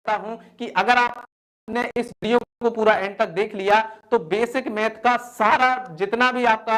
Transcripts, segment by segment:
हूं कि अगर आपने इस वीडियो को पूरा एंड तक देख लिया तो बेसिक मैथ का सारा जितना भी आपका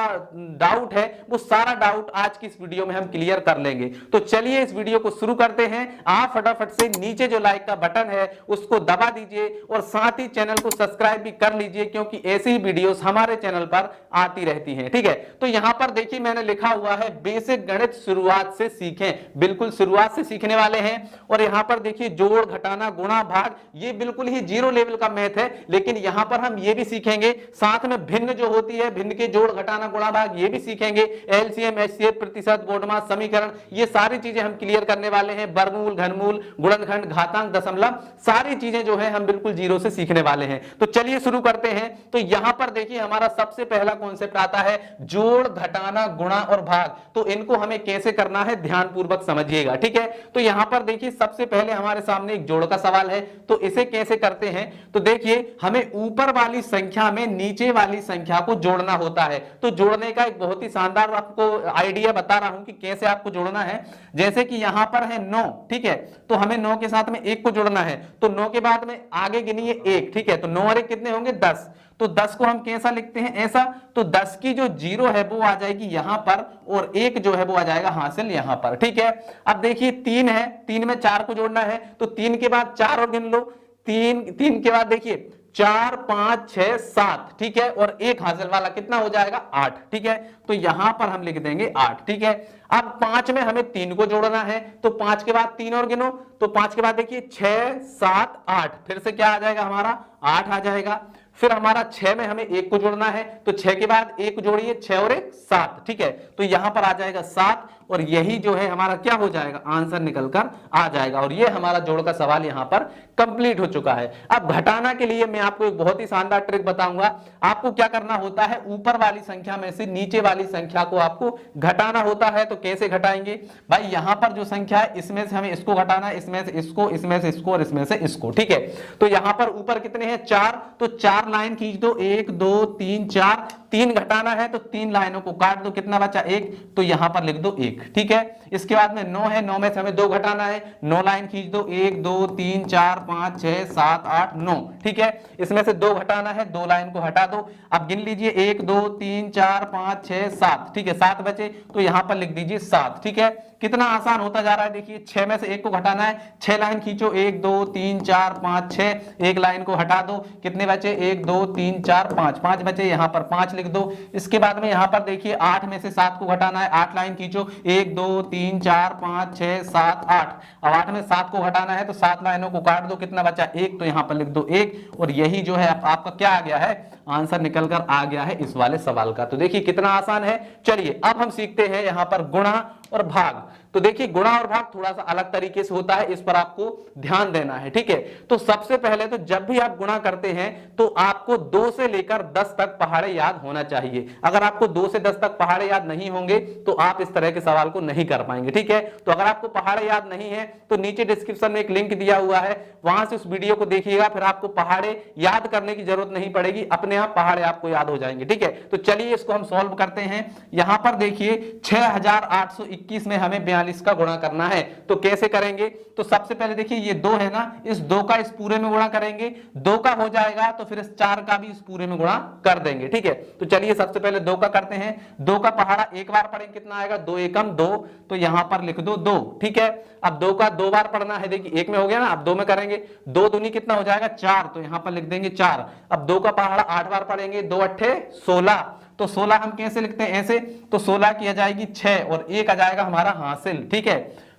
डाउट है वो सारा डाउट आज की इस वीडियो में हम क्लियर कर लेंगे। तो चलिए इस वीडियो को शुरू करते हैं। आप फटाफट से नीचे जो लाइक का बटन है उसको दबा दीजिए और साथ ही चैनल को सब्सक्राइब भी कर लीजिए, क्योंकि ऐसी ही वीडियोस हमारे चैनल पर आती रहती हैं। ठीक है, तो यहां पर देखिए मैंने लिखा हुआ है बेसिक गणित शुरुआत से सीखें, बिल्कुल शुरुआत से सीखने वाले हैं। और यहां पर देखिए जोड़, घटाना, गुणा, भाग, ये बिल्कुल ही जीरो लेवल का मैथ है, लेकिन यहां पर हम ये भी सीखेंगे, साथ में भिन्न जो होती है, भिन्न के जोड़, घटाना, गुणा, भाग ये भी सीखेंगे। एलसीएम, एचसीएफ, प्रतिशत, बोडमास, समीकरण, ये सारी चीजें हम क्लियर करने वाले हैं। वर्गमूल, घनमूल, गुणनखंड, घातांक, दशमलव, सारी चीजें जो है हम बिल्कुल जीरो से सीखने वाले हैं। तो चलिए शुरू करते हैं। तो यहां पर देखिए हमारा सबसे पहला कॉन्सेप्ट आता है जोड़, घटाना, गुणा और भाग। तो इनको हमें कैसे करना है ध्यानपूर्वक समझिएगा। ठीक है, तो यहां पर देखिए सबसे पहले हमारे सामने एक जोड़ का सवाल है, तो इसे कैसे करते हैं। तो देखिए हमें ऊपर वाली संख्या में नीचे वाली संख्या को जोड़ना होता है। तो जोड़ने का एक बहुत ही शानदार आपको आइडिया बता रहा हूं कि कैसे आपको जोड़ना है। जैसे कि यहां पर है 9, ठीक है, तो हमें 9 के साथ में 1 को जोड़ना है। तो 9 के बाद में आगे गिनिए 1, ठीक है, तो 9 और 1 कितने होंगे 10। तो 10 को हम कैसा लिखते हैं, ऐसा। तो 10 की जो जीरो है वो आ जाएगी यहां पर और 1 जो है वो आ जाएगा हासिल यहां पर। ठीक है, अब देखिए 3 है, 3 में 4 को जोड़ना है, तो 3 के बाद 4 और गिन लो। 3 के बाद देखिए 4, 5, 6, 7, ठीक है, और 1 हासिल वाला कितना हो जाएगा 8। ठीक है, तो यहां पर हम लिख देंगे 8। ठीक है, अब 5 में हमें 3 को जोड़ना है, तो 5 के बाद 3 और गिनो, तो 5 के बाद देखिए 6, 7, 8, फिर से क्या आ जाएगा हमारा 8 आ जाएगा। फिर हमारा 6 में हमें 1 को जोड़ना है, तो 6 के बाद 1 जोड़िए, 6 और 1 7, ठीक है, तो यहां पर आ जाएगा 7 और यही जो है हमारा क्या हो जाएगा आंसर निकलकर आ जाएगा। और ये हमारा जोड़ का सवाल यहां पर कंप्लीट हो चुका है। अब घटाना के लिए मैं आपको एक बहुत ही शानदार ट्रिक बताऊंगा। आपको क्या करना होता है, ऊपर वाली संख्या में से नीचे वाली संख्या को आपको घटाना होता है। तो कैसे घटाएंगे भाई, यहां पर जो संख्या है इसमें से हमें इसको घटाना है, इसमें से इसको, इसमें से इसको और इसमें से इसको। ठीक है, तो यहां पर ऊपर कितने हैं 4, तो 4 लाइन खींच दो, 1 2 3 4, 3 घटाना है तो 3 लाइनों को काट दो, कितना बचा 1, तो यहां पर लिख दो 1। ठीक है, इसके बाद में 9 है, 9 में से हमें 2 घटाना है, 9 लाइन खींच दो, 1 2 3 4 5 6 7 8 9। ठीक है, इसमें से 2 घटाना है, 2 लाइन को हटा दो। अब गिन लीजिए 1 2 3 4 5 6 7, ठीक है, 7 बचे, तो यहां पर लिख दीजिए 7। ठीक है, कितना आसान होता जा रहा है। देखिए 6 में से 1 को घटाना है, 6 लाइन खींचो, 1 2 3 4 5 6, 1 लाइन को हटा दो, कितने बचे 1 2 3 4 5, 5 बचे, यहां पर 5 लिख दो। इसके बाद में यहां पर देखिए 8 में से 7 को घटाना है, 8 लाइन खींचो, 1 2 3 4 5 6 7 8। अब 8 में 7 को घटाना है तो 7 लाइनों को काट दो, कितना बचा 1, तो यहां पर लिख दो 1 और यही जो है आपका क्या आ गया है आंसर निकलकर आ गया है इस वाले सवाल का। तो देखिए कितना आसान है। चलिए अब हम सीखते हैं यहां पर गुणा और भाग। तो देखिए गुणा और भाग थोड़ा सा अलग तरीके से होता है, इस पर आपको ध्यान देना है। ठीक है, तो सबसे पहले तो जब भी आप गुणा करते हैं तो आपको 2 से लेकर 10 तक पहाड़े याद होना चाहिए। अगर आपको 2 से 10 तक पहाड़े याद नहीं होंगे तो आप इस तरह के सवाल को नहीं कर पाएंगे। ठीक है, तो अगर आपको पहाड़े याद नहीं है तो नीचे डिस्क्रिप्शन में एक लिंक दिया हुआ है, वहां से उस वीडियो को देखिएगा, फिर आपको पहाड़े याद करने की जरूरत नहीं पड़ेगी, अपने आप पहाड़े आपको याद हो जाएंगे। ठीक है, तो चलिए इसको हम सॉल्व करते हैं। यहां पर देखिए 6821 में हमें 42 का गुणा करना है, तो कैसे करेंगे। तो सबसे पहले देखिए ये 2 है ना, इस 2 का इस पूरे में गुणा करेंगे, 2 का हो जाएगा तो फिर इस 4 का भी इस पूरे में गुणा कर देंगे। ठीक है, तो चलिए सबसे पहले 2 का करते हैं। 2 का पहाड़ा एक बार पढ़ेंगे, कितना आएगा 2 एकम 2, तो यहां पर लिख दो 2। ठीक है, अब 2 का 2 बार पढ़ना है, देखिए 1 में हो गया ना, अब 2 में करेंगे, 2 दूनी कितना हो जाएगा 4, तो यहां पर लिख देंगे 4। अब 2 का पहाड़ा 8 बार पढ़ेंगे, 2 अट्ठे 16, तो 16 हम कैसे लिखते हैं ऐसे, तो 16 की आ जाएगी 6 और 1 आ जाएगा हमारा हासिल। ठीक है,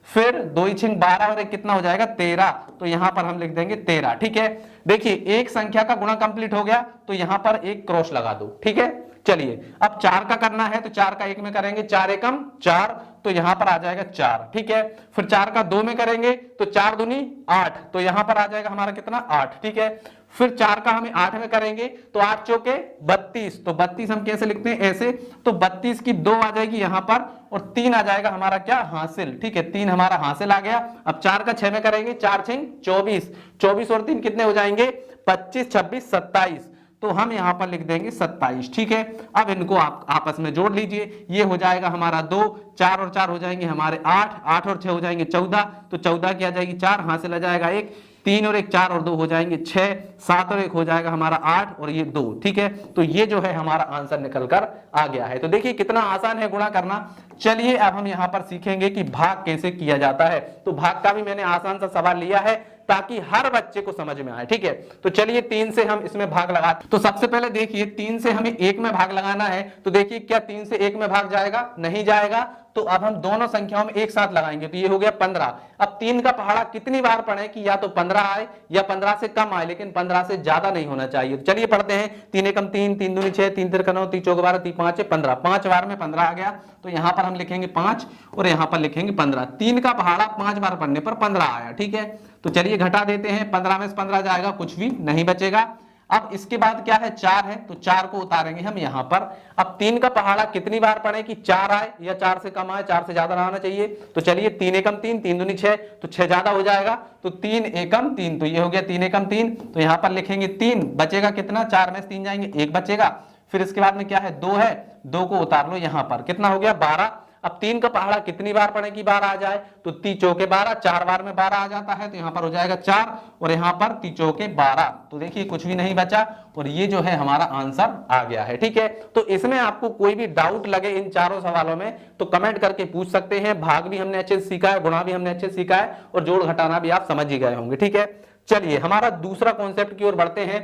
फिर 2 छिंग 12 और 1 कितना हो जाएगा 13, तो यहां पर हम लिख देंगे 13। ठीक है, देखिए एक संख्या का गुणा कंप्लीट हो गया तो यहां पर एक क्रॉस लगा दो। ठीक है, चलिए अब 4 का करना है तो 4 का 1 में करेंगे, 4 एकम 4, तो यहां पर आ जाएगा 4। ठीक है, फिर 4 का 2 में करेंगे तो 4 दूनी 8, तो यहां पर आ जाएगा हमारा कितना 8। ठीक है, फिर 4 का हमें 8 में करेंगे तो 8 चौके 32, तो 32 हम कैसे लिखते हैं ऐसे, तो 32 की 2 आ जाएगी यहां पर और 3 आ जाएगा हमारा क्या हासिल। ठीक है, 3 हमारा हासिल आ गया। अब 4 का 6 में करेंगे, 4 छिंग 24, 24 और 3 कितने हो जाएंगे 25 26 27, तो हम यहां पर लिख देंगे 27। ठीक है, अब इनको आप आपस में जोड़ लीजिए, ये हो जाएगा हमारा 2, 4 और 4 हो जाएंगे हमारे 8, 8 और 6 हो जाएंगे 14, तो 14 की आ जाएगी 4, हासिल आ जाएगा 1, 3 और 1 4 और 2 हो जाएंगे 6, 7 और 1 हो जाएगा हमारा 8 और ये 2। ठीक है, तो ये जो है हमारा आंसर निकल कर आ गया है। तो देखिए कितना आसान है गुणा करना। चलिए अब हम यहाँ पर सीखेंगे कि भाग कैसे किया जाता है। तो भाग का भी मैंने आसान सा सवाल लिया है ताकि हर बच्चे को समझ में आए। ठीक है, तो चलिए 3 से हम इसमें भाग लगाते। तो सबसे पहले देखिए 3 से हमें 1 में भाग लगाना है। तो देखिए क्या 3 से 1 में भाग जाएगा? नहीं जाएगा। तो अब हम दोनों संख्याओं में एक साथ लगाएंगे, तो ये हो गया 15। अब 3 का पहाड़ा कितनी बार पढ़े कि या तो 15 आए या 15 से कम आए, लेकिन 15 से ज्यादा नहीं होना चाहिए। तो चलिए पढ़ते हैं। 3 एकम 3, 3 दूनी 6, 3 तिरका 9, 3 चौक 12, 3 5 15। 5 बार में 15 आ गया, तो यहां पर हम लिखेंगे 5 और यहां पर लिखेंगे 15। 3 का पहाड़ा 5 बार पढ़ने पर 15 आया। ठीक है, तो चलिए घटा देते हैं। 15 में से 15 जाएगा, कुछ भी नहीं बचेगा। अब इसके बाद क्या है? 4 है, तो 4 को उतारेंगे हम यहां पर। अब 3 का पहाड़ा कितनी बार पढ़े कि 4 आए या 4 से कम आए, 4 से ज्यादा ना आना चाहिए। तो चलिए 3 एकम 3, 3 दूनी 6, तो 6 ज्यादा हो जाएगा, तो 3 एकम 3, तो ये हो गया 3 एकम 3। तो यहां पर लिखेंगे 3, बचेगा कितना? 4 में से 3 जाएंगे, 1 बचेगा। फिर इसके बाद में क्या है? 2 है, 2 को उतार लो यहां पर, कितना हो गया? 12। अब 3 का पहाड़ा कितनी बार पढ़े कि 12 आ जाए? तो 3 चौके 12, 4 बार में 12 आ जाता है, तो यहां पर हो जाएगा 4 और यहां पर 3 चौके 12। तो देखिए कुछ भी नहीं बचा और ये जो है हमारा आंसर आ गया है। ठीक है, तो इसमें आपको कोई भी डाउट लगे इन चारों सवालों में तो कमेंट करके पूछ सकते हैं। भाग भी हमने अच्छे से सीखा है, गुणा भी हमने अच्छे से सीखा है और जोड़ घटाना भी आप समझ ही गए होंगे। ठीक है, चलिए हमारा दूसरा कॉन्सेप्ट की ओर बढ़ते हैं।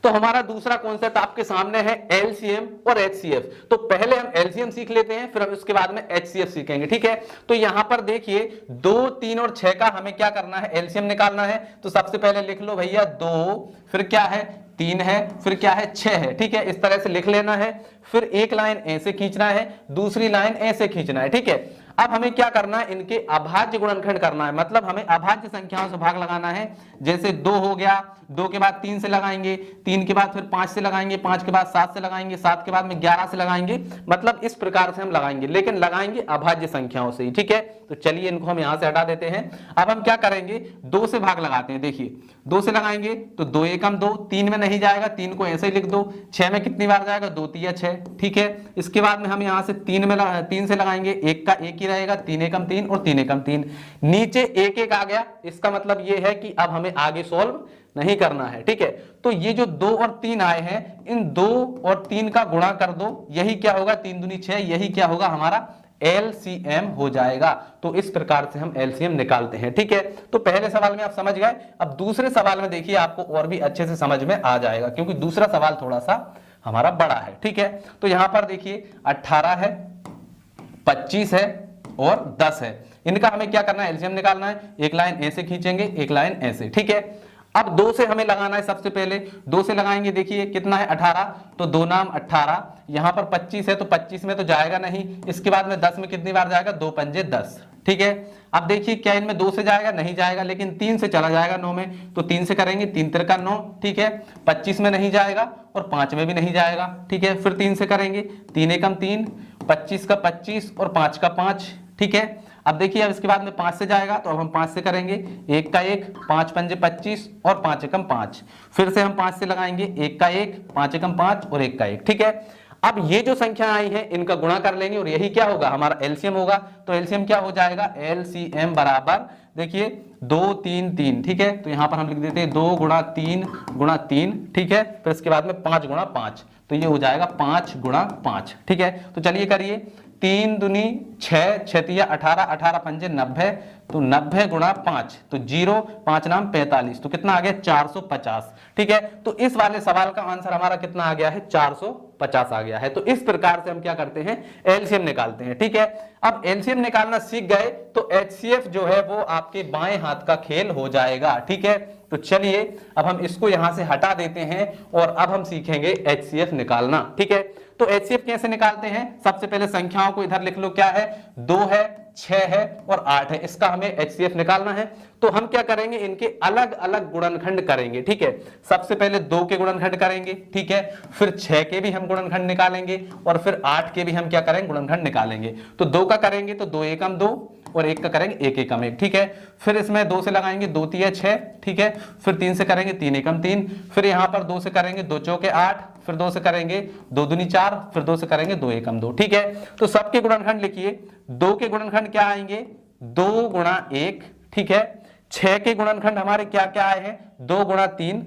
तो हमारा दूसरा कॉन्सेप्ट आपके सामने है एलसीएम और एचसीएफ। तो पहले हम एलसीएम सीख लेते हैं, फिर हम उसके बाद में एचसीएफ सीखेंगे। ठीक है, तो यहां पर देखिए 2, 3 और 6 का हमें क्या करना है? एलसीएम निकालना है। तो सबसे पहले लिख लो भैया 2, फिर क्या है? 3 है, फिर क्या है? 6 है। ठीक है, इस तरह से लिख लेना है। फिर एक लाइन ऐसे खींचना है, दूसरी लाइन ऐसे खींचना है। ठीक है, अब हमें क्या करना है? इनके अभाज्य गुणनखंड करना है, मतलब हमें अभाज्य संख्याओं से भाग लगाना है। जैसे 2 हो गया, 2 के बाद 3 से लगाएंगे, 3 के बाद फिर 5 से लगाएंगे, 5 के बाद 7 से लगाएंगे, 7 के बाद में 11 से लगाएंगे। मतलब इस प्रकार से हम लगाएंगे, लेकिन लगाएंगे अभाज्य संख्याओं से ही। ठीक है, तो चलिए इनको हम यहां से हटा देते हैं। अब हम क्या करेंगे? 2 से भाग लगाते हैं। देखिए 2 से लगाएंगे तो 2 एकम 2, 3 में नहीं जाएगा, 3 को ऐसे ही लिख दो। 6 में कितनी बार जाएगा? 2 तिया 6। ठीक है, इसके बाद में हम यहां से 3 से लगाएंगे, 1 का 1 ही रहेगा, 3 एकम 3 और 3 एकम 3। नीचे 1 1 आ गया, इसका मतलब ये है कि अब हमें आगे सॉल्व नहीं करना है। ठीक है, तो ये जो 2 और 3 आए हैं, इन 2 और 3 का गुणा कर दो, यही क्या होगा? 3 दूनी 6, यही क्या होगा? हमारा एलसीएम हो जाएगा। तो इस प्रकार से हम एलसीएम निकालते हैं। ठीक है, तो पहले सवाल में आप समझ गए। अब दूसरे सवाल में देखिए आपको और भी अच्छे से समझ में आ जाएगा, क्योंकि दूसरा सवाल थोड़ा सा हमारा बड़ा है। ठीक है, तो यहां पर देखिए 18 है, 25 है और 10 है। इनका हमें क्या करना है? एलसीएम निकालना है। एक लाइन ऐसे खींचेंगे, एक लाइन ऐसे। ठीक है, अब 2 से हमें लगाना है। सबसे पहले 2 से लगाएंगे, देखिए कितना है? 18, तो 2 नाम 18। यहां पर 25 है, तो 25 में तो जाएगा नहीं। इसके बाद में 10 में कितनी बार जाएगा? 2 पंजे 10। ठीक है, अब देखिए क्या इनमें 2 से जाएगा? नहीं जाएगा, लेकिन 3 से चला जाएगा 9 में, तो 3 से करेंगे, 3 तिरका 9। ठीक है, 25 में नहीं जाएगा और 5 में भी नहीं जाएगा। ठीक है, फिर 3 से करेंगे, 3 एकम 3, 25 का 25 और 5 का 5। ठीक है, अब देखिए अब इसके बाद में 5 से जाएगा, तो अब हम 5 से करेंगे, 1 का 1, 5 पंजे 25 और 5 एकम 5। फिर से हम 5 से लगाएंगे, 1 का 1, 5 एकम 5 और 1 का 1। ठीक है, अब ये जो संख्या आई है इनका गुणा कर लेंगे और यही क्या होगा? हमारा एलसीएम होगा। तो एलसीएम क्या हो जाएगा? एलसीएम बराबर देखिए 2 3 3। ठीक है, तो यहां पर हम लिख देते हैं 2 गुणा 3 गुणा 3। ठीक है, फिर इसके बाद में 5 गुणा 5, तो ये हो जाएगा 5 गुणा 5। ठीक है, तो चलिए करिए। 3 दूनी 6, 6 तिया 18, 18 पंजे 90, तो 90 गुणा 5, तो 0, 5 नाम 45, तो कितना आ गया? 450। ठीक है, तो इस वाले सवाल का आंसर हमारा कितना आ गया है? 450 आ गया है। तो इस प्रकार से हम क्या करते हैं? एलसीएम निकालते हैं। ठीक है, अब एलसीएम निकालना सीख गए तो एचसीएफ जो है वो आपके बाएं हाथ का खेल हो जाएगा। ठीक है, तो चलिए अब हम इसको यहां से हटा देते हैं और अब हम सीखेंगे एचसीएफ निकालना। ठीक है, तो एचसीएफ कैसे निकालते हैं? सबसे पहले संख्याओं को इधर लिख लो, क्या है? 2 है, 6 है और 8 है। इसका हमें एचसीएफ निकालना है। तो हम क्या करेंगे? इनके अलग अलग गुणनखंड करेंगे। ठीक है, सबसे पहले 2 के गुणनखंड करेंगे। ठीक है, फिर 6 के भी हम गुणनखंड निकालेंगे और फिर 8 के भी हम क्या करेंगे? गुणनखंड निकालेंगे। तो 2 का करेंगे तो 2 एकम 2 और 1 का करेंगे 1 एकम 1। ठीक है, फिर इसमें 2 से लगाएंगे, 2 तिया 6। ठीक है, फिर 3 से करेंगे, 3 एकम 3। फिर यहां पर 2 से करेंगे, 2 चौके 8। फिर 2 से करेंगे, 2 दूनी 4। फिर 2 से करेंगे, 2 एकम 2। ठीक है, तो सबके गुणनखंड लिखिए। 2 के गुणनखंड क्या आएंगे? 2 गुणा 1। ठीक है, 6 के गुणनखंड हमारे क्या क्या आए हैं, 2 गुणा 3,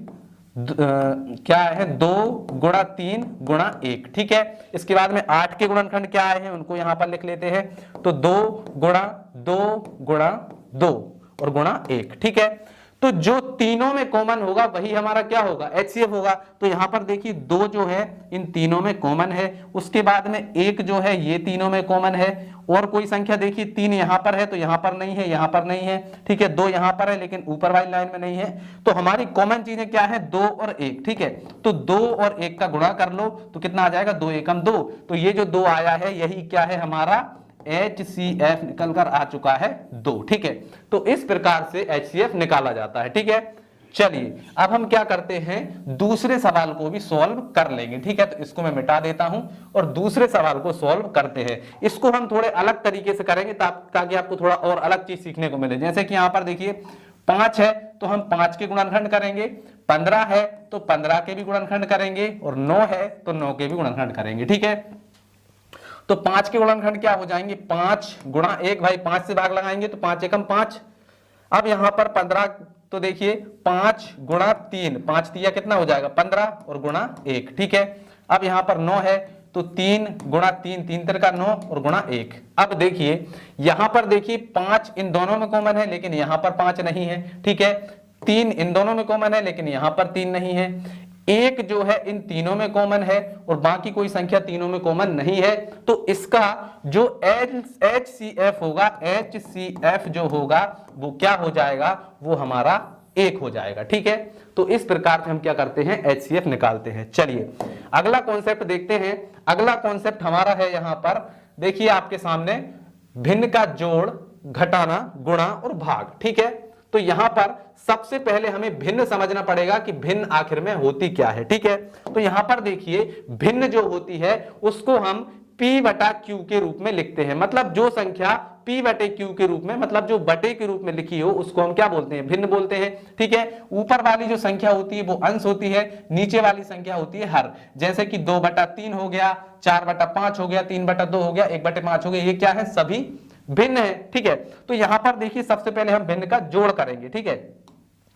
क्या है 2 गुणा 3 गुणा 1, ठीक है। इसके बाद में 8 के गुणनखंड क्या आए हैं उनको यहां पर लिख लेते हैं, तो 2 गुणा 2 गुणा 2 और गुणा 1, ठीक है। तो जो तीनों में कॉमन होगा वही हमारा क्या होगा, HCF होगा। तो यहां पर देखिए 2 जो है इन तीनों में कॉमन है, उसके बाद में 1 जो है ये तीनों में कॉमन है, और कोई संख्या देखिए 3 यहां पर है तो यहां पर नहीं है, यहां पर नहीं है, ठीक है। 2 यहां पर है लेकिन ऊपर वाली लाइन में नहीं है। तो हमारी कॉमन चीजें क्या है, 2 और 1, ठीक है। तो 2 और 1 का गुणा कर लो तो कितना आ जाएगा, 2 एकम 2। तो ये जो 2 आया है यही क्या है हमारा HCF निकल कर आ चुका है 2, ठीक है। तो इस प्रकार से HCF निकाला जाता है, ठीक है। चलिए अब हम क्या करते हैं, दूसरे सवाल को भी सॉल्व कर लेंगे, ठीक है। तो इसको मैं मिटा देता हूं और दूसरे सवाल को सॉल्व करते हैं। इसको हम थोड़े अलग तरीके से करेंगे ताकि आपको थोड़ा और अलग चीज सीखने को मिले। जैसे कि यहां पर देखिए 5 है तो हम 5 के गुणनखंड करेंगे, 15 है तो 15 के भी गुणनखंड करेंगे, और 9 है तो 9 के भी गुणनखंड करेंगे, ठीक है। तो 5 के गुणनखंड क्या हो जाएंगे, 5 गुणा 1, भाई 5 से भाग लगाएंगे तो 5 एकम 5। अब यहां पर 15, तो देखिए 5 गुणा 3, 5 तिया कितना हो जाएगा 15 और गुणा 1, ठीक है। अब यहां पर 9 है तो 3 गुणा 3, 3 तिर का 9 और गुणा 1। अब देखिए यहां पर देखिए 5 इन दोनों में कॉमन है लेकिन यहां पर 5 नहीं है, ठीक है। 3 इन दोनों में कॉमन है लेकिन यहां पर 3 नहीं है। 1 जो है इन तीनों में कॉमन है और बाकी कोई संख्या तीनों में कॉमन नहीं है। तो इसका जो HCF होगा, HCF जो होगा वो क्या हो जाएगा, वो हमारा 1 हो जाएगा, ठीक है। तो इस प्रकार से हम क्या करते हैं, HCF निकालते हैं। चलिए अगला कॉन्सेप्ट देखते हैं। अगला कॉन्सेप्ट हमारा है यहां पर देखिए आपके सामने, भिन्न का जोड़, घटाना, गुणा और भाग, ठीक है। तो यहां पर सबसे पहले हमें भिन्न समझना पड़ेगा कि भिन्न आखिर में होती क्या है, ठीक है। तो यहां पर देखिए भिन्न जो होती है उसको हम P बटा Q के रूप में लिखते हैं। मतलब जो संख्या P बटे Q के रूप में, मतलब जो बटे के रूप में लिखी हो उसको हम क्या बोलते हैं, भिन्न बोलते हैं, ठीक है। ऊपर वाली जो संख्या होती है वो अंश होती है, नीचे वाली संख्या होती है हर। जैसे कि 2 बटा 3 हो गया, 4 बटा 5 हो गया, 3 बटा 2 हो गया, 1 बटे 5 हो गया, ये क्या है, सभी भिन्न है, ठीक है। तो यहां पर देखिए सबसे पहले हम भिन्न का जोड़ करेंगे, ठीक है।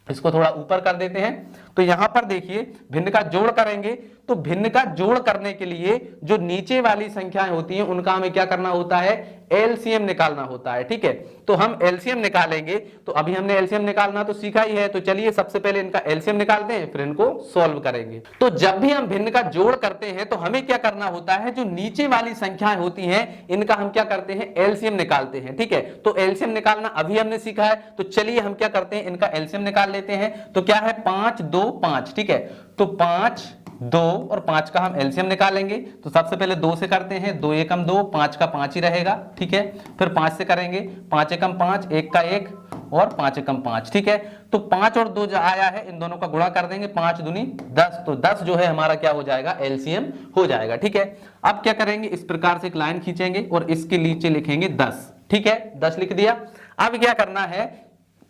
इसको थोड़ा ऊपर कर देते हैं। तो यहां पर देखिए भिन्न का जोड़ करेंगे, तो भिन्न का जोड़ करने के लिए जो नीचे वाली संख्याएं होती हैं उनका हमें क्या करना होता है, एलसीएम निकालना होता है, ठीक है। तो हम एलसीएम निकालेंगे। तो अभी हमने एलसीएम निकालना तो सीखा ही है, तो चलिए सबसे पहले इनका एलसीएम निकालते हैं, फिर इनको सॉल्व करेंगे। तो जब भी हम भिन्न का जोड़ करते हैं तो हमें क्या करना होता है, जो नीचे वाली संख्याएं होती हैं इनका हम क्या करते हैं, एलसीएम निकालते हैं, ठीक है। तो एलसीएम निकालना अभी हमने सीखा है, तो चलिए हम क्या करते हैं, इनका एलसीएम निकाल लेते हैं। तो क्या है, 5 2 5, ठीक है। तो 5 2 और 5 का हम एलसीएम निकालेंगे। तो सबसे पहले 2 से करते हैं, 2 एकम 2, 5 का 5 ही रहेगा, ठीक है। फिर 5 से करेंगे, 5 एकम 5, 1 का 1 और 5 एकम 5, ठीक है। तो 5 और 2 जो आया है इन दोनों का गुणा कर देंगे, 5 दूनी 10, तो 10 जो है हमारा क्या हो जाएगा, एलसीएम हो जाएगा, ठीक है। अब क्या करेंगे, इस प्रकार से एक लाइन खींचेंगे और इसके नीचे लिखेंगे 10, ठीक है, 10 लिख दिया। अब क्या करना है,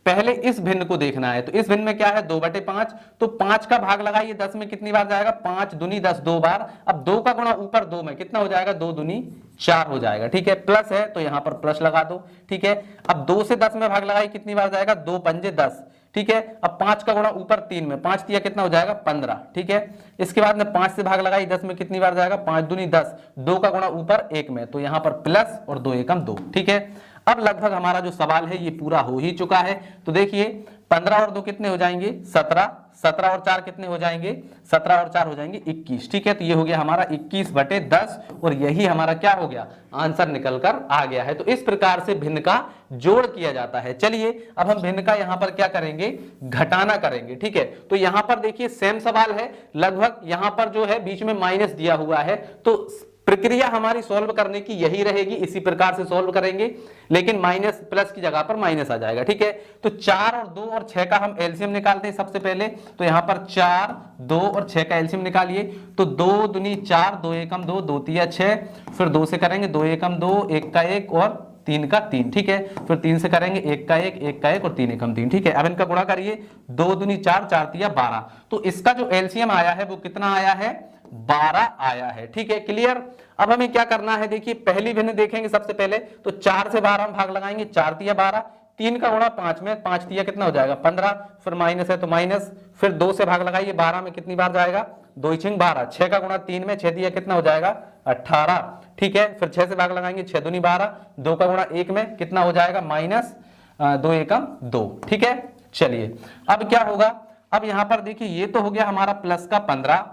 पहले इस भिन्न को देखना है। तो इस भिन्न में क्या है, 2 बटे 5, तो 5 का भाग लगाइए 10 में कितनी बार जाएगा, 5 दूनी 10 2 बार। अब 2 का गुणा ऊपर 2 में कितना हो जाएगा, 2 दूनी 4 हो जाएगा, ठीक है। प्लस है तो यहां पर प्लस लगा दो, ठीक है। अब 2 से 10 में भाग लगाइए कितनी बार जाएगा, 2 पंजे 10, ठीक है। अब 5 का गुणा ऊपर 3 में, 5 तिया कितना हो जाएगा 15, ठीक है। इसके बाद में 5 से भाग लगाई 10 में कितनी बार जाएगा, 5 दूनी 10, 2 का गुणा ऊपर 1 में, तो यहां पर प्लस और 2 एकम 2, ठीक है। अब लगभग हमारा जो सवाल है ये पूरा हो ही चुका है। तो देखिए 15 और 2 कितने हो जाएंगे, 17, 17 और 4 कितने हो जाएंगे, 17 और 4 हो जाएंगे 21, ठीक है। तो ये हो गया हमारा 21 बटे 10 और यही हमारा क्या हो गया, आंसर निकल कर आ गया है। तो इस प्रकार से भिन्न का जोड़ किया जाता है। चलिए अब हम भिन्न का यहां पर क्या करेंगे, घटाना करेंगे, ठीक है। तो यहां पर देखिए सेम सवाल है, लगभग यहां पर जो है बीच में माइनस दिया हुआ है, तो प्रक्रिया हमारी सॉल्व करने की यही रहेगी, इसी प्रकार से सॉल्व करेंगे, लेकिन माइनस प्लस की जगह पर माइनस आ जाएगा, ठीक है। तो 4 और 2 और 6 का हम एलसीएम निकालते हैं सबसे पहले। तो यहां पर 4 2 और 6 का एलसीएम निकालिए। तो 2 दूनी 4, 2 एकम 2, 2 तिया 6, फिर 2 से करेंगे, 2 एकम 2, 1 का 1 और 3 का 3, ठीक है। फिर 3 से करेंगे, 1 का 1, 1 का 1 और 3 एकम 3, ठीक है। अब इनका गुणा करिए, 2 दूनी 4, 4 तिया 12। तो इसका जो एलसीएम आया है वो कितना आया है, 12 आया है, ठीक है, क्लियर। अब हमें क्या करना है, देखिए पहली भिन्न देखेंगे सबसे पहले। तो 4 से 12 हम भाग लगाएंगे, 4 तिया 12, 3 का गुणा 5 में, 5 दिया कितना हो जाएगा 15, फिर माइनस है तो माइनस, फिर 2 से भाग लगाइए, 12 में कितनी बार जाएगा 2 छिंग 12, 6 का गुणा 3 में, 6 दिया कितना हो जाएगा 18, ठीक है। फिर 6 से भाग लगाएंगे, 6 दूनी 12, 2 का गुणा 1 में कितना हो जाएगा माइनस 2 एकम 2, ठीक है। चलिए अब क्या होगा, अब यहां पर देखिए ये तो हो गया हमारा प्लस का 15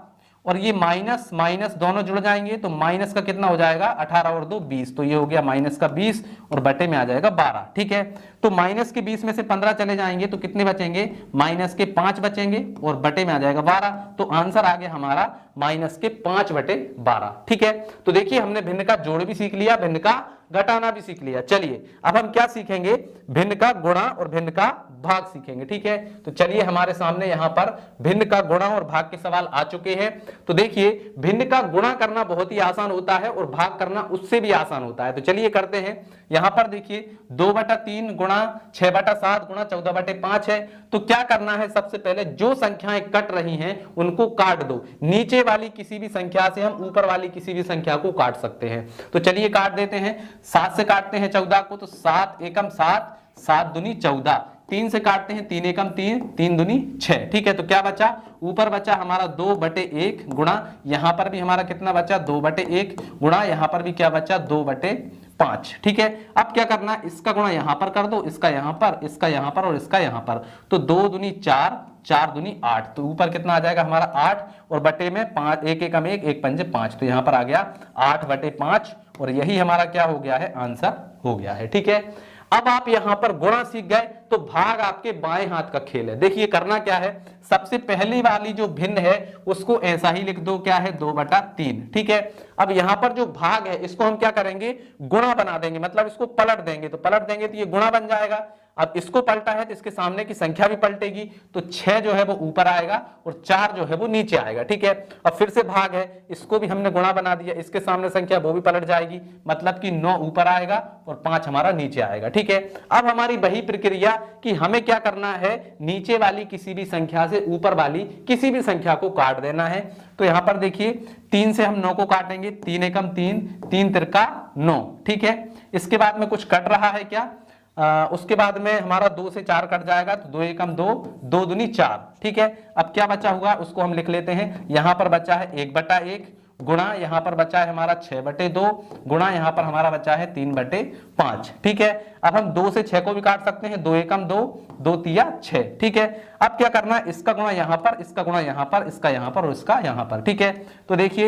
और ये माइनस माइनस दोनों जुड़ जाएंगे तो माइनस का कितना हो जाएगा 18 और 2 20, तो ये हो गया माइनस का 20 और बटे में आ जाएगा 12, ठीक है। तो माइनस के 20 में से 15 चले जाएंगे तो कितने बचेंगे, माइनस के 5 बचेंगे और बटे में आ जाएगा 12, तो आंसर आ गया हमारा माइनस के 5 बटे 12, ठीक है। तो देखिए हमने भिन्न का जोड़ भी सीख लिया, भिन्न का घटाना भी सीख लिया। चलिए अब हम क्या सीखेंगे, भिन्न का गुणा और भिन्न का भाग सीखेंगे, ठीक है। तो चलिए हमारे सामने यहां पर भिन्न का गुणा और भाग के सवाल आ चुके हैं। तो देखिए भिन्न का गुणा करना बहुत ही आसान होता है और भाग करना उससे भी आसान होता है। तो चलिए करते हैं। यहां पर देखिए 2/3 गुणा 6/7 गुणा 14/5 है। तो क्या करना है, सबसे पहले जो संख्याएं कट रही हैं उनको काट दो, नीचे वाली किसी भी संख्या से हम ऊपर वाली किसी भी संख्या को काट सकते हैं। तो चलिए काट देते हैं। 7 से काटते हैं 14 को तो 7 एकम 7, 7 दूनी 14, 3 से काटते हैं 3 एकम 3, 3 दूनी 6, ठीक है। तो क्या बचा, ऊपर बचा हमारा 2/1 गुणा यहां पर भी हमारा कितना बचा 2/1 गुणा यहां पर भी क्या बचा 2/5, ठीक है। अब क्या करना, इसका गुणा यहां पर कर दो, इसका यहां पर, इसका यहां पर और इसका यहां पर, तो 2 दूनी 4, 4 दूनी 8, तो ऊपर कितना आ जाएगा हमारा 8 और बटे में 5, 1 एकम 1, 1 पंजे 5, तो यहां पर आ गया 8/5 और यही हमारा क्या हो गया है, आंसर हो गया है, ठीक है। अब आप यहां पर गुणा सीख गए तो भाग आपके बाएं हाथ का खेल है। देखिए करना क्या है, सबसे पहली वाली जो भिन्न है उसको ऐसा ही लिख दो, क्या है 2/3, ठीक है। अब यहां पर जो भाग है इसको हम क्या करेंगे, गुणा बना देंगे, मतलब इसको पलट देंगे, तो पलट देंगे तो ये गुणा बन जाएगा। अब इसको पलटा है तो इसके सामने की संख्या भी पलटेगी, तो 6 जो है वो ऊपर आएगा और 4 जो है वो नीचे आएगा, ठीक है। अब फिर से भाग है, इसको भी हमने गुणा बना दिया, इसके सामने संख्या वो भी पलट जाएगी, मतलब कि 9 ऊपर आएगा और 5 हमारा नीचे आएगा, ठीक है। अब हमारी वही प्रक्रिया कि हमें क्या करना है, नीचे वाली किसी भी संख्या से ऊपर वाली किसी भी संख्या को काट देना है। तो यहां पर देखिए 3 से हम 9 को काटेंगे, 3 एकम 3, 3 तिरका 9, ठीक है। इसके बाद में कुछ कट रहा है क्या, उसके बाद में हमारा 2 से 4 कट जाएगा, तो 2 एकम 2, 2 दूनी 4, ठीक है। अब क्या बचा हुआ उसको हम लिख लेते हैं। यहां पर बचा है 1/1 गुणा यहां पर बचा है हमारा 6/2 गुणा यहां पर हमारा बचा है 3/5, ठीक है। अब हम 2 से 6 को भी काट सकते हैं, 2 एकम 2, 2 तिया 6, ठीक है। अब क्या करना है, इसका गुणा यहां पर, इसका गुणा यहां पर, इसका यहां पर और इसका यहां पर, ठीक है। तो देखिए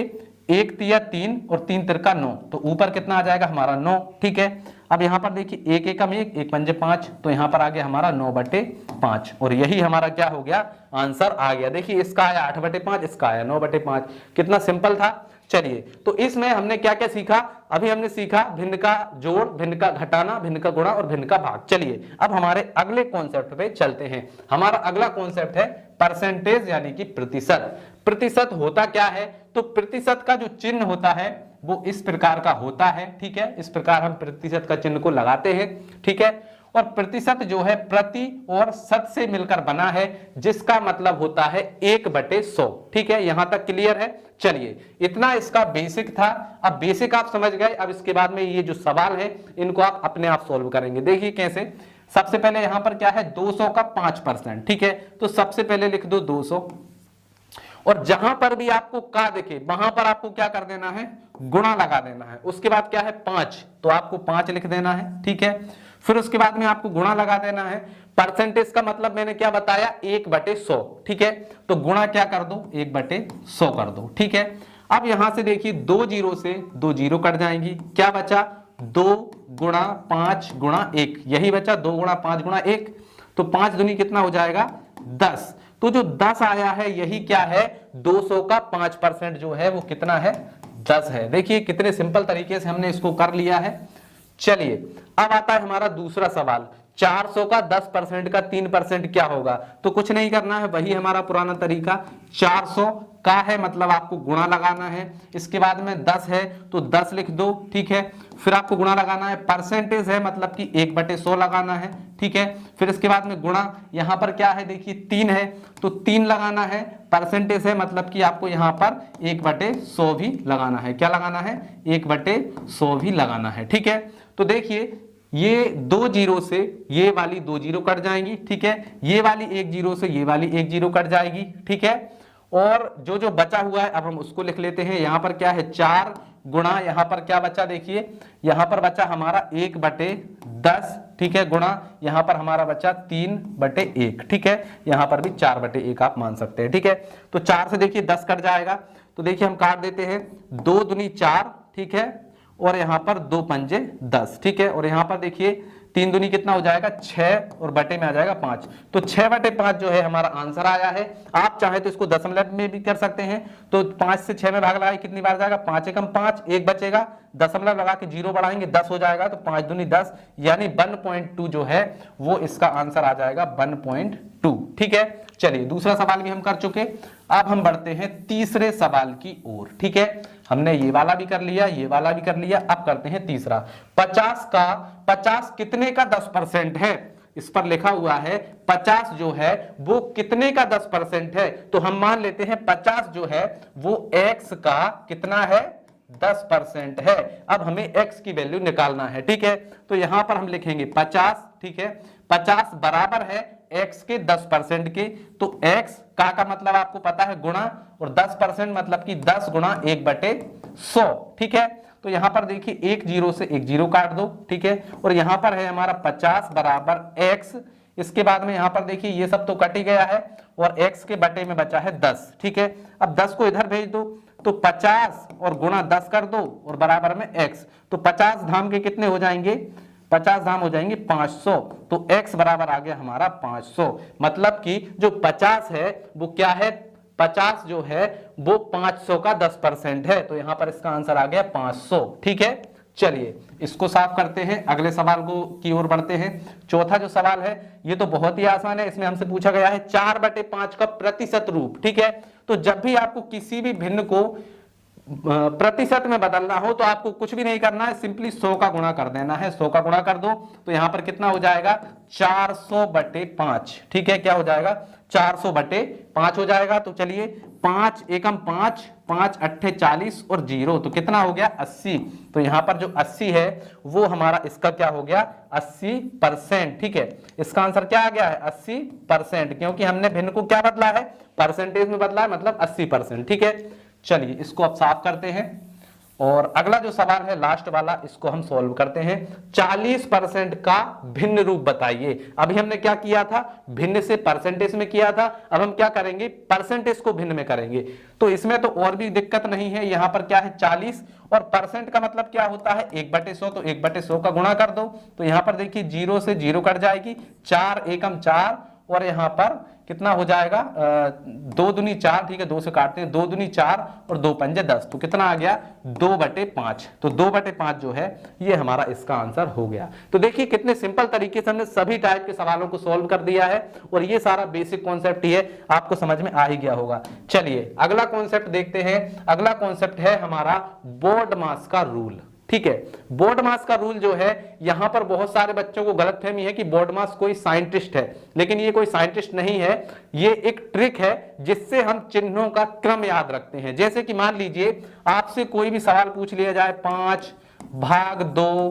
1 तिया 3 और 3 तिरका 9, तो ऊपर कितना आ जाएगा हमारा 9, ठीक है। अब यहां पर देखिए 1 एकम 1, 1 पंजे 5, तो यहां पर आ गया हमारा 9/5 और यही हमारा क्या हो गया, आंसर आ गया। देखिए इसका आया 8/5, इसका आया 9/5, कितना सिंपल था। चलिए तो इसमें हमने क्या क्या सीखा, अभी हमने सीखा भिन्न का जोड़, भिन्न का घटाना, भिन्न का गुणा और भिन्न का भाग। चलिए अब हमारे अगले कॉन्सेप्ट पे चलते हैं। हमारा अगला कॉन्सेप्ट है परसेंटेज यानी कि प्रतिशत। प्रतिशत होता क्या है, तो प्रतिशत का जो चिन्ह होता है वो इस प्रकार का होता है, ठीक है। इस प्रकार हम प्रतिशत का चिन्ह को लगाते हैं, ठीक है। और प्रतिशत जो है प्रति और शत से मिलकर बना है, जिसका मतलब होता है 1/100, ठीक है। यहां तक क्लियर है। चलिए इतना इसका बेसिक था। अब बेसिक आप समझ गए, अब इसके बाद में ये जो सवाल है इनको आप अपने आप सोल्व करेंगे। देखिए कैसे, सबसे पहले यहां पर क्या है 200 का 5%, ठीक है। तो सबसे पहले लिख दो 200 और जहां पर भी आपको का दिखे वहां पर आपको क्या कर देना है, गुणा लगा देना है। उसके बाद क्या है 5, तो आपको 5 लिख देना है, ठीक है। फिर उसके बाद में आपको गुणा लगा देना है। परसेंटेज का मतलब मैंने क्या बताया 1/100, ठीक है। तो गुणा क्या कर दो 1/100 कर दो, ठीक है। अब यहां से देखिए 2 जीरो से 2 जीरो कट जाएंगी, क्या बचा 2 गुणा 5 गुणा 1, यही बचा 2 गुणा 5 गुणा 1, तो 5 दूनी कितना हो जाएगा 10। तो जो 10 आया है यही क्या है 200 का 5% जो है वो कितना है 10 है। देखिए कितने सिंपल तरीके से हमने इसको कर लिया है। चलिए अब आता है हमारा दूसरा सवाल, 400 का 10% का 3% क्या होगा। तो कुछ नहीं करना है, वही हमारा पुराना तरीका, 400 का है मतलब आपको गुणा लगाना है, इसके बाद में 10 है तो 10 लिख दो, ठीक है। फिर आपको गुणा लगाना है, परसेंटेज है मतलब कि 1/100 लगाना है, ठीक है। फिर इसके बाद में गुणा, यहां पर क्या है देखिए 3 है तो 3 लगाना है, परसेंटेज है मतलब कि आपको यहां पर 1/100 भी लगाना है। क्या लगाना है 1/100 भी लगाना है, ठीक है। तो देखिए ये 2 जीरो से ये वाली 2 जीरो कट जाएंगी, ठीक है। ये वाली 1 जीरो से ये वाली 1 जीरो कट जाएगी, ठीक है। और जो जो बचा हुआ है अब हम उसको लिख लेते हैं। यहां पर क्या है 4 गुणा, यहां पर क्या बचा देखिए, यहां पर बचा हमारा 1/10, ठीक है, गुणा यहां पर हमारा बचा 3/1, ठीक है। यहां पर भी 4/1 आप मान सकते हैं, ठीक है। तो 4 से देखिए 10 कट जाएगा, तो देखिए हम काट देते हैं, 2 दूनी 4, ठीक है, और यहां पर 2 पंजे 10, ठीक है। और यहां पर देखिए 3 दूनी कितना हो जाएगा 6 और बटे में आ जाएगा 5, तो 6/5 जो है हमारा आंसर आया है। आप चाहे तो इसको दशमलव में भी कर सकते हैं, तो 5 से 6 में भाग लगाए कितनी बार जाएगा 5 एकम 5, 1 बचेगा, दशमलव लगा के 0 बढ़ाएंगे 10 हो जाएगा, तो 5 दूनी 10 यानी 1.2 जो है वो इसका आंसर आ जाएगा 1.2, ठीक है। चलिए दूसरा सवाल भी हम कर चुके, अब हम बढ़ते हैं तीसरे सवाल की ओर, ठीक है। हमने ये वाला भी कर लिया, ये वाला भी कर लिया, अब करते हैं तीसरा। 50 कितने का 10% है, इस पर लिखा हुआ है 50 जो है वो कितने का 10% है, तो हम मान लेते हैं 50 जो है वो x का कितना है 10% है। अब हमें x की वैल्यू निकालना है, ठीक है। तो यहां पर हम लिखेंगे 50, ठीक है, 50 बराबर है x के 10% के, तो x का मतलब आपको पता है गुणा, और 10% मतलब कि 10 गुणा 1/100, ठीक है। तो यहां पर देखिए 1 जीरो से 1 जीरो काट दो, ठीक है। और यहां पर है हमारा 50 बराबर x, इसके बाद में यहां पर देखिए ये सब तो कट ही गया है, और x के बटे में बचा है 10, ठीक है। अब 10 को इधर भेज दो, तो 50 और गुणा 10 कर दो और बराबर में x, तो 50 धाम के कितने हो जाएंगे, 50 धाम हो जाएंगे 500, तो x बराबर आ गया हमारा 500। मतलब कि जो 50 है वो क्या है, 50 जो है वो 500 का 10% है, तो यहां पर इसका आंसर आ गया 500, ठीक है। चलिए इसको साफ करते हैं, अगले सवाल को की ओर बढ़ते हैं। चौथा जो सवाल है ये तो बहुत ही आसान है, इसमें हमसे पूछा गया है 4/5 का प्रतिशत रूप, ठीक है। तो जब भी आपको किसी भी भिन्न को प्रतिशत में बदलना हो तो आपको कुछ भी नहीं करना है, सिंपली 100 का गुणा कर देना है। 100 का गुणा कर दो तो यहां पर कितना हो जाएगा 400/5, ठीक है। क्या हो जाएगा 400/5 हो जाएगा। तो चलिए 5 एकम 5, 5 अट्ठे 40 और 0, तो कितना हो गया 80। तो यहां पर जो 80 है वो हमारा इसका क्या हो गया 80%, ठीक है। इसका आंसर क्या आ गया है 80%, क्योंकि हमने भिन्न को क्या बदला है परसेंटेज में बदला है, मतलब 80%, ठीक है। चलिए इसको अब साफ करते हैं, और अगला जो सवाल है लास्ट वाला, इसको हम सॉल्व करते हैं। 40% का भिन्न रूप बताइए। अभी हमने क्या किया था, भिन्न से परसेंटेज में किया था, अब हम क्या करेंगे परसेंटेज को भिन्न में करेंगे। तो इसमें तो और भी दिक्कत नहीं है, यहां पर क्या है 40, और परसेंट का मतलब क्या होता है 1/100, तो 1/100 का गुणा कर दो, तो यहां पर देखिए 0 से 0 कट जाएगी, 4 एकम 4, और यहां पर कितना हो जाएगा 2 दूनी 4, ठीक है, 2 से काटते हैं, 2 दूनी 4 और 2 पंजे 10, तो कितना आ गया 2/5। तो 2/5 जो है ये हमारा इसका आंसर हो गया। तो देखिए कितने सिंपल तरीके से हमने सभी टाइप के सवालों को सॉल्व कर दिया है, और ये सारा बेसिक कॉन्सेप्ट ही है, आपको समझ में आ ही गया होगा। चलिए अगला कॉन्सेप्ट देखते हैं। अगला कॉन्सेप्ट है हमारा बोर्ड मास का रूल, ठीक है। बोर्ड मास का रूल जो है, यहां पर बहुत सारे बच्चों को गलतफहमी है कि बोर्ड मास कोई साइंटिस्ट है, लेकिन ये कोई साइंटिस्ट नहीं है, ये एक ट्रिक है जिससे हम चिन्हों का क्रम याद रखते हैं। जैसे कि मान लीजिए आपसे कोई भी सवाल पूछ लिया जाए 5 भाग 2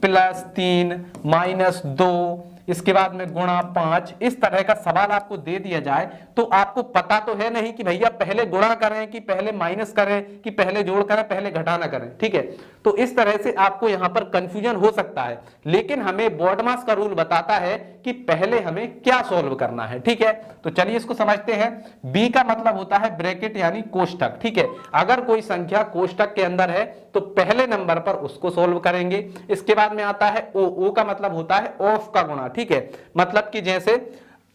प्लस 3 माइनस 2, इसके बाद में गुणा 5, इस तरह का सवाल आपको दे दिया जाए, तो आपको पता तो है नहीं कि भैया पहले गुणा करें कि पहले माइनस करें कि पहले जोड़ करें पहले घटाना करें, ठीक है। तो इस तरह से आपको यहां पर कंफ्यूजन हो सकता है, लेकिन हमें बोर्ड मास का रूल बताता है कि पहले हमें क्या सॉल्व करना है, ठीक है। तो चलिए इसको समझते हैं। बी का मतलब होता है ब्रैकेट यानी कोष्टक, ठीक है। अगर कोई संख्या कोष्टक के अंदर है तो पहले नंबर पर उसको सॉल्व करेंगे। इसके बाद में आता है ओ का मतलब होता है ऑफ का गुणा, ठीक है, मतलब कि जैसे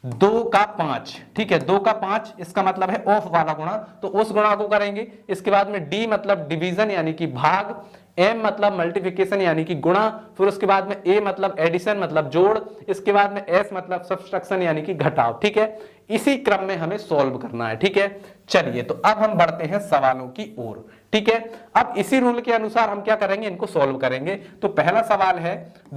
2 का 5, ठीक है, 2 का 5 इसका मतलब है ऑफ वाला गुणा, तो उस गुणा को करेंगे। इसके बाद में डी मतलब डिवीजन यानी कि भाग, एम मतलब मल्टीप्लिकेशन यानी कि गुणा, फिर उसके बाद में ए मतलब एडिशन मतलब जोड़, इसके बाद में एस मतलब सब्सट्रैक्शन यानी कि घटाव, ठीक है। इसी क्रम में हमें सॉल्व करना है, ठीक है। चलिए तो अब हम बढ़ते हैं सवालों की ओर, ठीक है। अब इसी रूल के अनुसार हम क्या करेंगे, इनको सॉल्व करेंगे। तो पहला सवाल है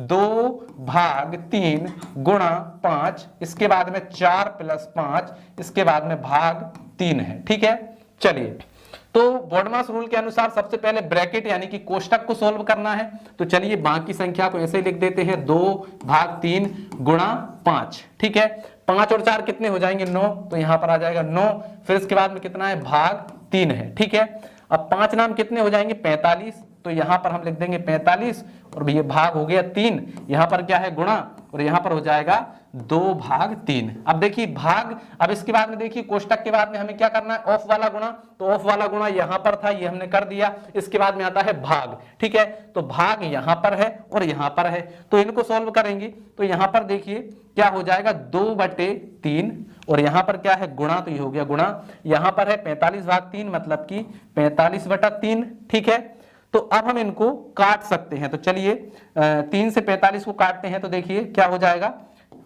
2 भाग 3 गुणा 5, इसके बाद में 4 प्लस 5, इसके बाद में भाग 3 है, ठीक है। चलिए तो बोडमास रूल के अनुसार सबसे पहले ब्रैकेट यानी कि कोष्टक को सोल्व करना है। तो चलिए बाकी संख्या को ऐसे लिख देते हैं, 2/3 गुणा 5। ठीक है, 5 और 4 कितने हो जाएंगे, 9, तो यहां पर आ जाएगा 9। फिर इसके बाद में कितना है, भाग 3 है। ठीक है, अब 5 नाम कितने हो जाएंगे, 45, तो यहां पर हम लिख देंगे 45 और ये भाग हो गया 3, यहां पर क्या है गुणा और यहां पर हो जाएगा 2/3। अब देखिए भाग, अब इसके बाद में देखिए कोष्टक के बाद में हमें क्या करना है, ऑफ वाला गुणा, तो ऑफ वाला गुणा यहां पर था, ये हमने कर दिया। इसके बाद में आता है भाग। ठीक है, तो भाग यहां पर है और यहां पर है, तो इनको सॉल्व करेंगे तो यहां पर देखिए क्या हो जाएगा, 2/3 और यहां पर क्या है गुणा, तो ये हो गया गुणा, यहां पर है 45/3 मतलब कि 45/3। ठीक है, तो अब हम इनको काट सकते हैं, तो चलिए 3 से 45 को काटते हैं, तो देखिए क्या हो जाएगा,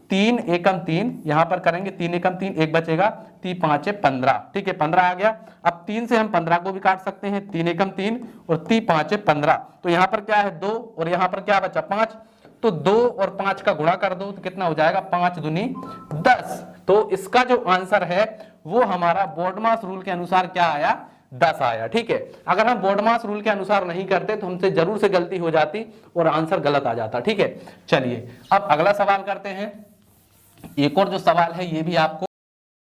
3 एकम 3, यहां पर करेंगे 3 एकम 3, एक बचेगा, 3 5 15। ठीक है, 15 आ गया। अब 3 से हम 15 को भी काट सकते हैं, 3 एकम 3 और 3 5 15, तो यहां पर क्या है 2 और यहां पर क्या बचा 5, तो 2 और 5 का गुणा कर दो तो कितना हो जाएगा, 5 दूनी 10। तो इसका जो आंसर है वो हमारा बोडमास रूल के अनुसार क्या आया, 10 आया। ठीक है, अगर हम बोडमास रूल के अनुसार नहीं करते तो हमसे जरूर से गलती हो जाती और आंसर गलत आ जाता। ठीक है, चलिए अब अगला सवाल करते हैं। एक और जो सवाल है ये भी आपको